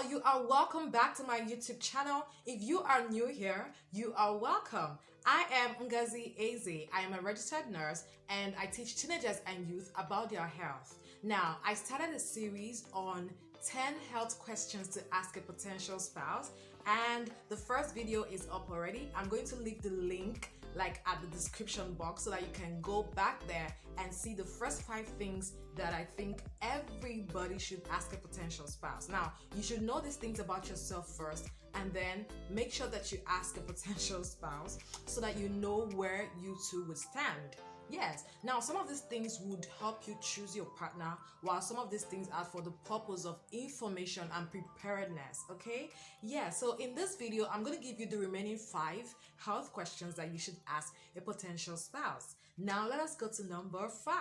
Hello, you are welcome back to my YouTube channel. If you are new here, you are welcome. I am Ngozi Eze. I am a registered nurse and I teach teenagers and youth about their health. Now, I started a series on 10 health questions to ask a potential spouse, and the first video is up already. I'm going to leave the link at the description box so that you can go back there and see the first 5 things that I think everybody should ask a potential spouse. Now, you should know these things about yourself first, and then make sure that you ask a potential spouse so that you know where you two would stand. Yes, now some of these things would help you choose your partner, while some of these things are for the purpose of information and preparedness, okay? Yeah, so in this video, I'm going to give you the remaining 5 health questions that you should ask a potential spouse. Now, let us go to number 5.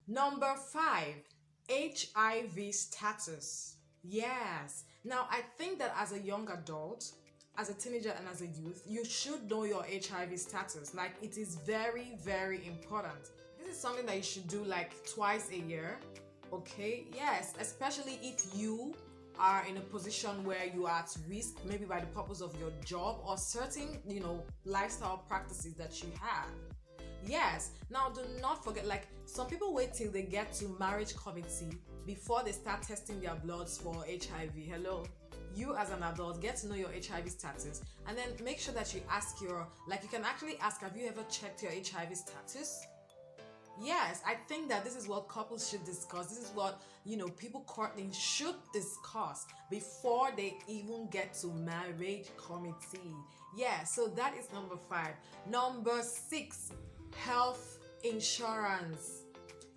Number 5, HIV status. Yes, now I think that as a young adult, as a teenager and as a youth, you should know your HIV status. Like, it is very, very important. This is something that you should do twice a year, okay? Yes, especially if you are in a position where you are at risk, maybe by the purpose of your job or certain, lifestyle practices that you have. Yes, now do not forget, some people wait till they get to marriage committee before they start testing their bloods for HIV. Hello? You as an adult, get to know your HIV status, and then make sure that you ask you can actually ask, have you ever checked your HIV status? Yes, I think that this is what couples should discuss. This is what, people courting should discuss before they even get to marriage committee. Yeah, so that is number 5. Number 6, health insurance.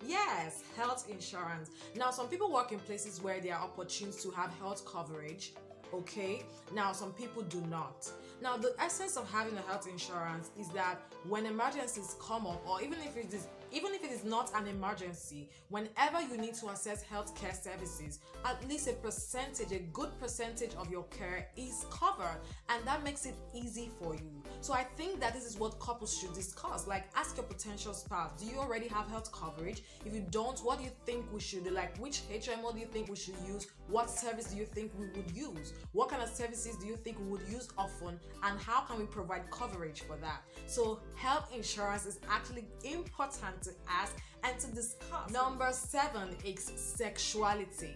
Yes, health insurance. Now, some people work in places where there are opportunities to have health coverage. Okay, now some people do not. Now, the essence of having a health insurance is that when emergencies come up, or even if it is not an emergency, whenever you need to access healthcare services, at least a good percentage of your care is covered, and that makes it easy for you. So I think that this is what couples should discuss. Ask your potential spouse, do you already have health coverage? If you don't, what do you think we should do? Which HMO do you think we should use? What service do you think we would use? What kind of services do you think we would use often? And how can we provide coverage for that? So health insurance is actually important to ask and to discuss. Number 7 is sexuality.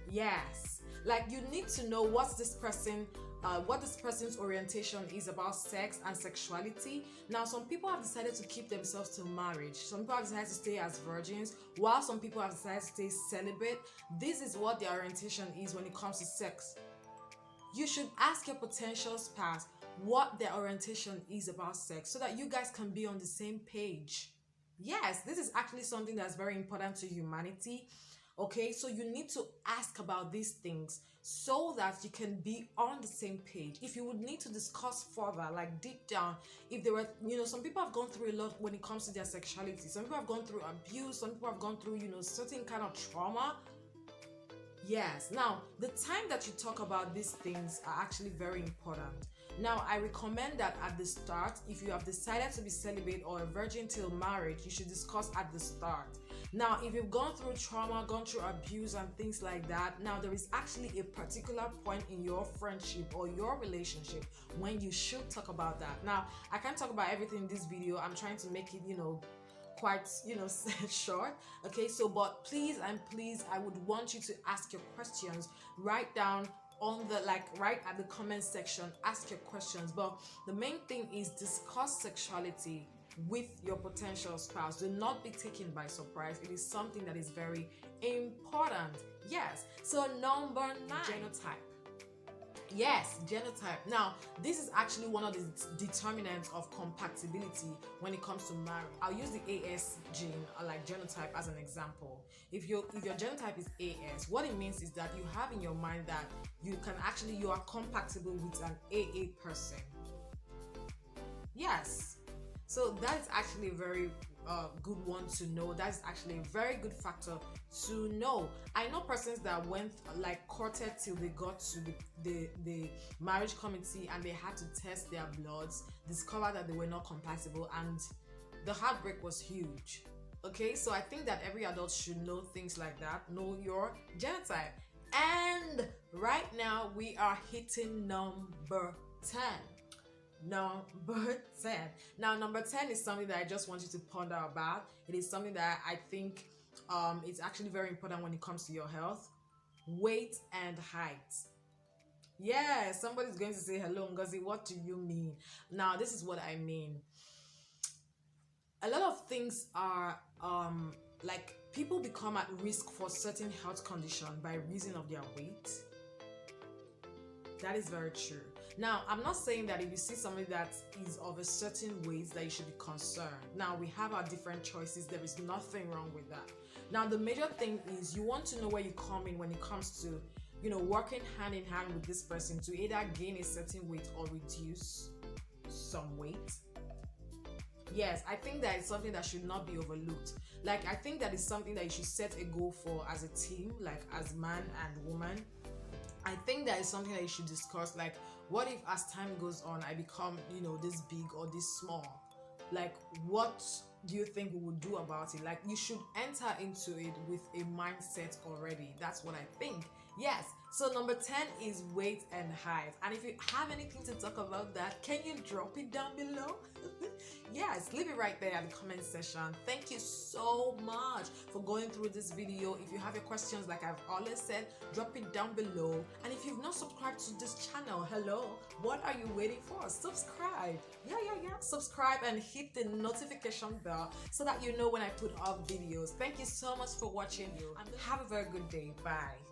Yes, you need to know what this person's orientation is about sex and sexuality. Now, some people have decided to keep themselves till marriage. Some people have decided to stay as virgins, while some people have decided to stay celibate. This is what their orientation is when it comes to sex. You should ask your potential spouse what their orientation is about sex so that you guys can be on the same page. Yes, this is actually something that's very important to humanity. Okay, so you need to ask about these things so that you can be on the same page. If you would need to discuss further, deep down, if there were, some people have gone through a lot when it comes to their sexuality. Some people have gone through abuse, some people have gone through, certain kind of trauma. Yes, now, the time that you talk about these things are actually very important. Now, I recommend that at the start, if you have decided to be celibate or a virgin till marriage, you should discuss at the start. Now, if you've gone through trauma, gone through abuse and things like that, now there is actually a particular point in your friendship or your relationship when you should talk about that. Now, I can't talk about everything in this video. I'm trying to make it, quite short. Okay, so but please, I would want you to ask your questions. Write down on the right at the comment section, ask your questions. But the main thing is discuss sexuality with your potential spouse. Do not be taken by surprise. It is something that is very important. Yes, so number 9, genotype. Yes, genotype. Now, this is actually one of the determinants of compatibility when it comes to marriage. I'll use the AS gene, genotype, as an example. If your genotype is AS, what it means is that you have in your mind that you are compatible with an AA person. Yes. So that is actually a very good one to know. That is actually a very good factor to know. I know persons that went courted till they got to the marriage committee and they had to test their bloods, discover that they were not compatible, and the heartbreak was huge. Okay, so I think that every adult should know things like that. Know your genotype. And right now we are hitting number 10. Number 10. Now, number 10 is something that I just want you to ponder about. It is something that I think it's actually very important when it comes to your health. Weight and height. Yeah, somebody's going to say, hello, Ngozi, what do you mean? Now, this is what I mean. A lot of things are like people become at risk for certain health condition by reason of their weight. That is very true. Now, I'm not saying that if you see somebody that is of a certain weight that you should be concerned. Now, we have our different choices. There is nothing wrong with that. Now, the major thing is you want to know where you come in when it comes to, working hand in hand with this person to either gain a certain weight or reduce some weight. Yes, I think that is something that should not be overlooked. Like, I think that is something that you should set a goal for as a team, like as man and woman. I think that is something that you should discuss. Like, what if as time goes on, I become, this big or this small? Like, what do you think we would do about it? Like, you should enter into it with a mindset already. That's what I think. Yes. So number 10 is weight and height. And if you have anything to talk about that, can you drop it down below? Yes, leave it right there at the comment section. Thank you so much for going through this video. If you have your questions, like I've always said, drop it down below. And if you've not subscribed to this channel, hello, what are you waiting for? Subscribe. Yeah. Subscribe and hit the notification bell so that you know when I put up videos. Thank you so much for watching. Have a very good day. Bye.